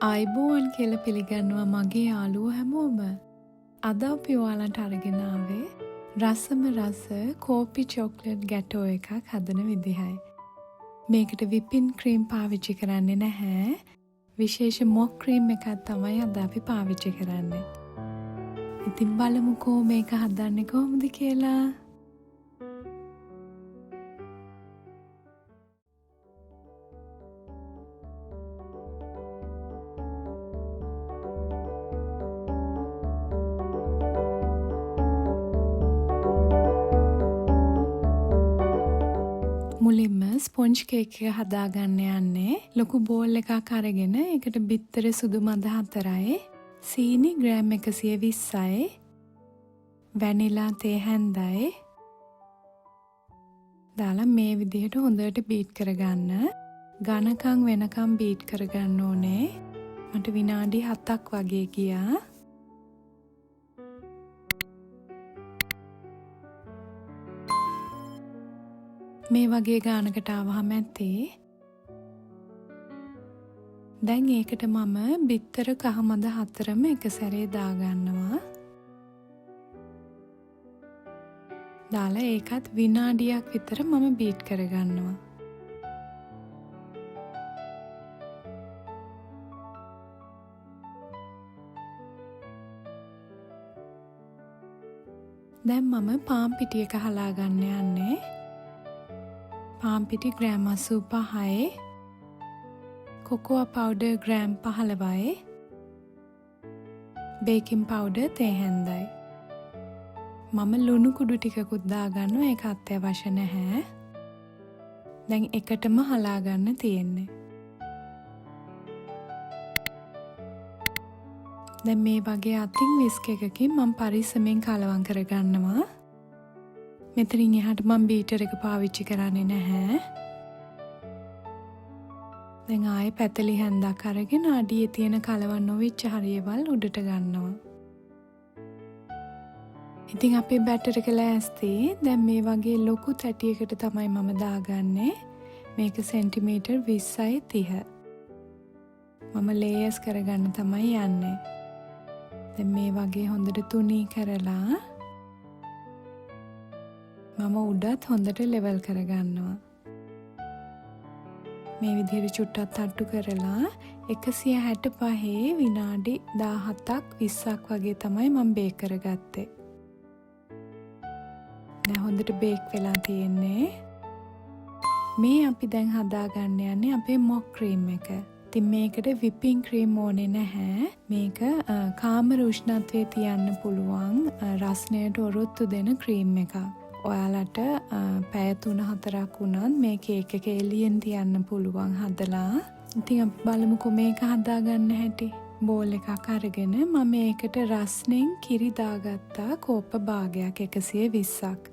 ආයිබෝවන් කියලා පිළිගන්නවා මගේ යාළුවෝ හැමෝම. අද අපි ඔයාලට අරගෙන ආවේ රසම රස කෝපි චොක්ලට් ගැටෝ එකක් හදන විදිහයි. මේකට විපින් ක්‍රීම් පාවිච්චි කරන්නේ නැහැ. විශේෂ මොක් ක්‍රීම් එකක් තමයි අද අපි පාවිච්චි කරන්නේ. ඉතින් බලමුකෝ මේක හදන්නේ කොහොමද කියලා. මුලින්ම ස්පොන්ජ් කේක් එක හදාගන්න යන්නේ. ලොකු බෝල් එකක් අරගෙන ඒකට බිත්තර සුදු මද 4යි, සීනි ග්‍රෑම් 120යි, වැනිලා තේ හැන්දයි දාලා මේ විදිහට හොඳට බීට් කරගන්න. ඝනකම් වෙනකම් බීට් කරගන්න ඕනේ. මට විනාඩි 7ක් වගේ ගියා. මේ වගේ ගානකට ආවහම ඇති. දැන් ඒකට මම බිත්තර කහමද 4ම එක සැරේ දාගන්නවා. දාලා ඒකත් විනාඩියක් විතර මම බීට් කරගන්නවා. දැන් මම පාන් පිටි එක හලා ගන්න යන්නේ. පාන් පිටි ග්‍රෑම් 85යි, කොකෝා පවුඩර් ග්‍රෑම් 15යි, බේකින් පවුඩර් තේ හැන්දයි. මම ලුණු කුඩු ටිකකුත් දාගන්නවා. ඒක අත්‍යවශ්‍ය නැහැ. දැන් එකටම හලා ගන්න තියෙන්නේ. දැන් මේ වගේ අතින් විස්ක් එකකින් මම පරිස්සමෙන් කලවම් කරගන්නවා. මෙතනින් එහාට මම බීටර් එක පාවිච්චි කරන්නේ නැහැ. දැන් ආයේ පැතලි හැන්දක් අරගෙන අඩියේ තියෙන කලවම් නොවිච්ච හරියවල් උඩට ගන්නවා. ඉතින් අපේ බැටර් එක ලෑස්ති. දැන් මේ වගේ ලොකු තැටියකට තමයි මම දාගන්නේ. මේක සෙන්ටිමීටර් 20යි 30. මම ලේයර්ස් කරගන්න තමයි යන්නේ. දැන් මේ වගේ හොඳට තුනී කරලා මම උඩත් හොඳට ලෙවල් කරගන්නවා. මේ විදිහට චුට්ටක් තට්ටු කරලා 165 විනාඩි 17ක් 20ක් වගේ තමයි මම බේක් කරගත්තේ. දැන් හොඳට බේක් වෙලා තියෙන්නේ. මේ අපි දැන් හදාගන්න යන්නේ අපේ මොක් ක්‍රීම් එක. ඉතින් මේකට විපින් ක්‍රීම් ඕනේ නැහැ. මේක කාමර උෂ්ණත්වයේ තියන්න පුළුවන් රස්නයට ඔරොත්තු දෙන ක්‍රීම් එකක්. ඔයාලට පැය 3-4ක් වුණත් මේ කේක් එක එළියෙන් තියන්න පුළුවන් හදලා. ඉතින් අපි බලමුකෝ මේක හදාගන්න හැටි. බෝල් එකක් අරගෙන මම ඒකට රස්නෙන් කිරි දාගත්තා කෝප්ප භාගයක් 120ක්.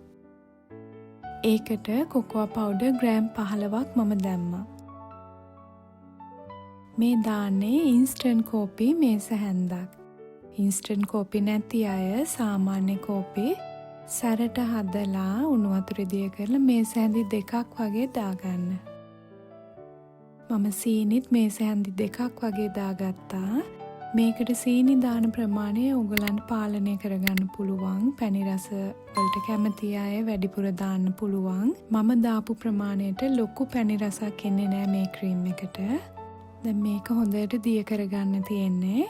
ඒකට කොකෝා පවුඩර් ග්‍රෑම් 15ක් මම දැම්මා. මේ දාන්නේ ඉන්ස්ටන්ට් කෝපි මේස හැන්දක්. ඉන්ස්ටන්ට් කෝපි නැති අය සාමාන්‍ය කෝපි සැරට හදලා උණු වතුර දිය කරලා මේස හැඳි 2ක් වගේ දාගන්න. මම සීනිත් මේස හැඳි 2ක් වගේ දාගත්තා. මේකට සීනි දාන ප්‍රමාණය ඔයගලන්ට පාලනය කරගන්න පුළුවන්. පැණි රස වලට කැමති අය වැඩිපුර දාන්න පුළුවන්. මම දාපු ප්‍රමාණයට ලොකු පැණි රසක් එන්නේ නැහැ මේ ක්‍රීම් එකට. දැන් මේක හොඳට දිය කරගන්න තියෙන්නේ.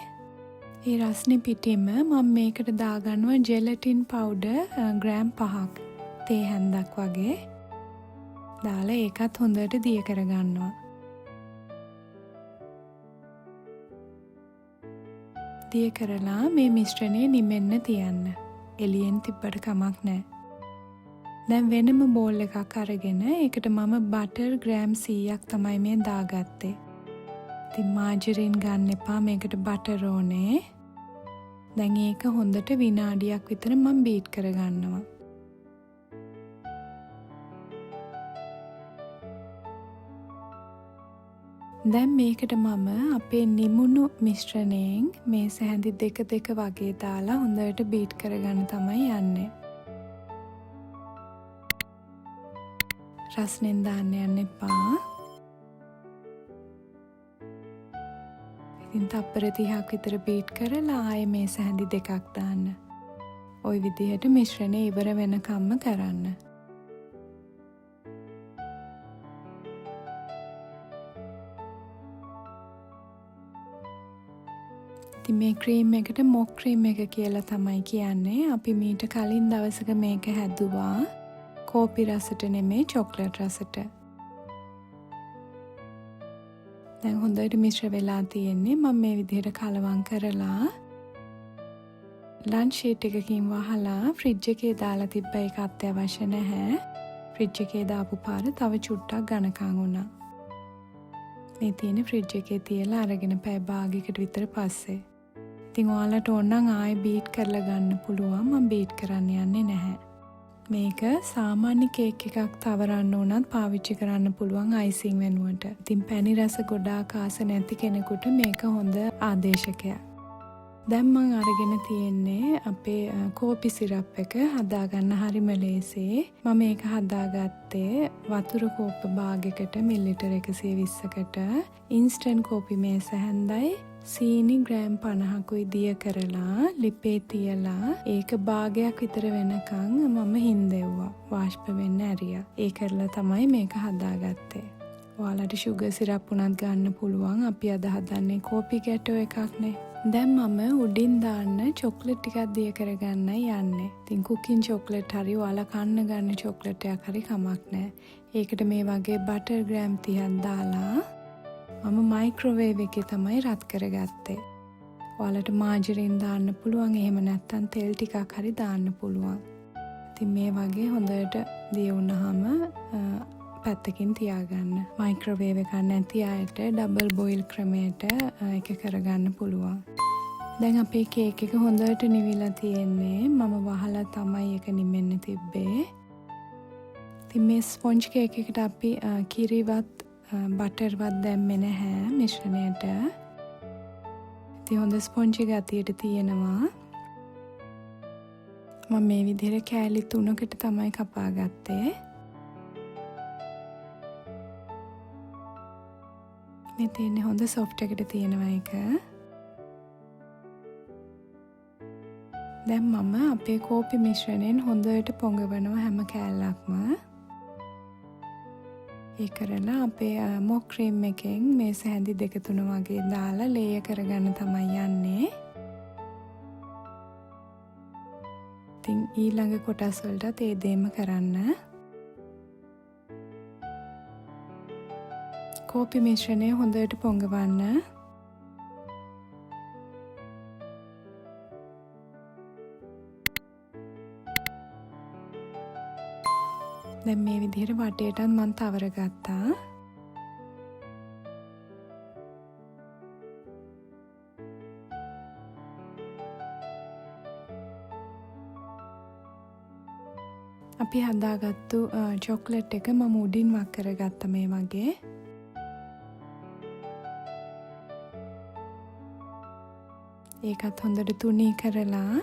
ඒ රස්නේ පිටින්ම මම මේකට දාගන්නවා ජෙලටින් පවුඩර් ග්‍රෑම් 5ක් තේ හැන්දක් වගේ. දාලා ඒකත් හොඳට දිය කරගන්නවා. දිය කරලා මේ මිශ්‍රණය නිමෙන්න තියන්න. එළියෙන් තිබ්බට කමක් නැහැ. දැන් වෙනම බෝල් එකක් අරගෙන ඒකට මම බටර් ග්‍රෑම් 100ක් තමයි මේ දාගත්තේ. ඉතින් මාජරින් ගන්න එපා. මේකට බටර් ඕනේ. දැන් ඒක හොඳට විනාඩියක් විතර මම බීට් කරගන්නවා. දැන් මේකට මම අපේ නිමුණු මිශ්‍රණයෙන් මේස හැඳි 2 වගේ දාලා හොඳට බීට් කරගන්න තමයි යන්නේ. රස්නෙන් දාන්න යන්න එපා. ඉතින් තප්පර 30ක් විතර බීට් කරලා ආයේ මේස හැඳි දෙකක් දාන්න. ওই විදිහට මිශ්‍රණය ඉවර වෙනකම්ම කරන්න. ඉතින් මේ ක්‍රීම් එකට මොක් ක්‍රීම් එක කියලා තමයි කියන්නේ. අපි මීට කලින් දවසක මේක හැදුවා. කෝපි රසට නෙමෙයි චොක්ලට් රසට. දැන් හොඳට මිශ්‍ර වෙලා තියෙන්නේ. මම මේ විදිහට කලවම් කරලා ලන්ච් ෂීට් එකකින් වහලා ෆ්‍රිජ් එකේ දාලා තිබ්බ එක අත්‍යවශ්‍ය නැහැ. ෆ්‍රිජ් එකේ දාපු පාර තව චුට්ටක් ඝනකම් වුණා. මේ තියෙන ෆ්‍රිජ් එකේ තියලා අරගෙන පැය භාගයකට විතර පස්සේ. ඉතින් ඔයාලට ඕන නම් ආයෙ බීට් කරලා ගන්න පුළුවන්. මම බීට් කරන්න යන්නේ නැහැ. මේක සාමාන්‍ය කේක් එකක් තවරන්න උනත් පාවිච්චි කරන්න පුළුවන් අයිසිං වෙනුවට. ඉතින් පැණි රස ගොඩාක් ආස නැති කෙනෙකුට මේක හොඳ ආදේශකයක්. දැන් මම අරගෙන තියෙන්නේ අපේ කෝපි සිරප් එක හදාගන්න හරිම ලේසියි. මම මේක හදාගත්තේ වතුර කෝප්ප භාගයකට මිලිලිටර් 120කට ඉන්ස්ටන්ට් කෝපි මේස හැන්දයි සීනි ග්‍රෑම් 50කුයි දිය කරලා ලිපේ තියලා ඒක භාගයක් විතර වෙනකන් මම හින්දෙව්වා. වාෂ්ප වෙන්න ඇරියා. ඒ කරලා තමයි මේක හදාගත්තේ. ඔයාලට ෂුගර් සිරප් උනත් ගන්න පුළුවන්. අපි අද හදන්නේ කෝපි ගැටෝ එකක්නේ. දැන් මම උඩින් දාන්න චොක්ලට් ටිකක් දිය කරගන්නයි යන්නේ. ඉතින් කුකින් චොක්ලට් හරි ඔයාලා කන්න ගන්න චොක්ලට් එකක් හරි කමක් නැහැ. ඒකට මේ වගේ බටර් ග්‍රෑම් 30ක් දාලා මම මයික්‍රෝවේව් එකේ තමයි රත් කරගත්තේ. ඔයාලට මාජරින් දාන්න පුළුවන්. එහෙම නැත්නම් තෙල් ටිකක් හරි දාන්න පුළුවන්. ඉතින් මේ වගේ හොඳට දිය වුණාම පැත්තකින් තියාගන්න. මයික්‍රෝවේව් එකක් නැති අයට ඩබල් බොයිල් ක්‍රමයට ඒක කරගන්න පුළුවන්. දැන් අපේ කේක් එක හොඳට නිවිලා තියෙන්නේ. මම වහලා තමයි ඒක නිමෙන්න තිබ්බේ. ඉතින් මේ ස්පොන්ජ් කේක් එකට අපි කිරිවත් බටර්වත් දැම්මේ නැහැ මිශ්‍රණයට. ඉතින් හොඳ ස්පොන්ජි ගතියට තියෙනවා. මම මේ විදිහට කෑලි 3කට තමයි කපා ගත්තේ. මේ තියෙන්නේ හොඳ සොෆ්ට් එකට තියෙනවා ඒක. දැන් මම අපේ කෝපි මිශ්‍රණයෙන් හොඳට පොඟවනවා හැම කෑල්ලක්ම. ඒ කරලා අපේ මොක් ක්‍රීම් එකෙන් මේස හැඳි 2-3 වගේ දාලා ලේයර් කරගන්න තමයි යන්නේ. ඉතින් ඊළඟ කොටස් වලටත් ඒ දෙයම කරන්න. කෝපි මිශ්‍රණය හොඳට පොඟවන්න. දැන් මේ විදිහට වටේටත් මම තවර ගත්තා. අපි හදාගත්තු චොක්ලට් එක මම උඩින් වක් කරගත්තා මේ වගේ. ඒකත් හොඳට තුනී කරලා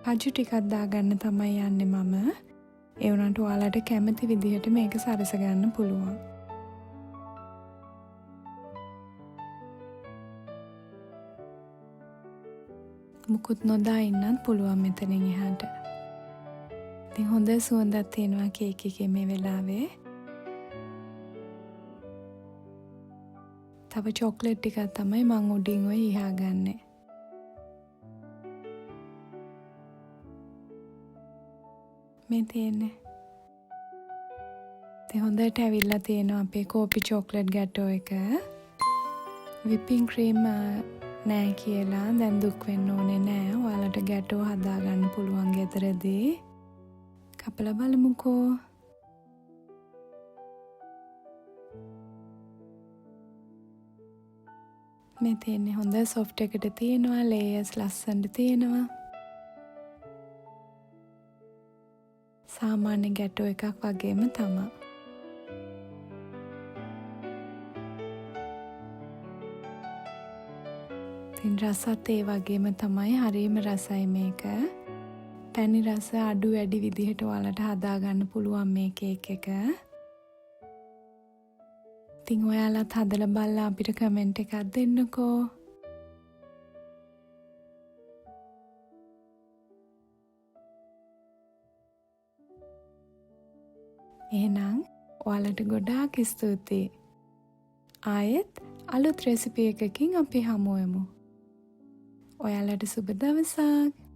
කජු ටිකක් දාගන්න තමයි යන්නේ මම. ඒ වුණාට ඔයාලට කැමති විදිහට මේක සරස ගන්න පුළුවන්. මුකුත් නොදා ඉන්නත් පුළුවන් මෙතනින් එහාට. ඉතින් හොඳ සුවඳක් තියෙනවා කේක් එකේ මේ වෙලාවේ. තව චොක්ලට් ටිකක් තමයි මම උඩින් ඔය ඉහාගන්නේ. මේ තියෙන්නේ. ඉතින් හොඳට ඇවිල්ලා තියෙනවා අපේ කෝපි චොක්ලට් ගැටෝ එක. විපින් ක්‍රීම් නෑ කියලා දැන් දුක් වෙන්න ඕනේ නෑ. ඔයාලට ගැටෝ හදාගන්න පුළුවන් ගෙදරදී. කපලා බලමුකෝ. මේ තියෙන්නේ හොඳ සොෆ්ට් එකට තියෙනවා. ලේයර්ස් ලස්සනට තියෙනවා. සාමාන්‍ය ගැටෝ එකක් වගේම තමයි. ඉතින් රසත් ඒ වගේම තමයි. හරිම රසයි මේක. පැණි රස අඩු වැඩි විදිහට ඔයාලට හදාගන්න පුළුවන් මේ කේක් එක. ඉතින් ඔයාලත් හදලා බලලා අපිට කමෙන්ට් එකක් දෙන්නකෝ. එහෙනම් ඔයාලට ගොඩාක් ස්තුතියි. ආයෙත් අලුත් රෙසිපි එකකින් අපි හමු වෙමු. ඔයාලට සුබ දවසක්.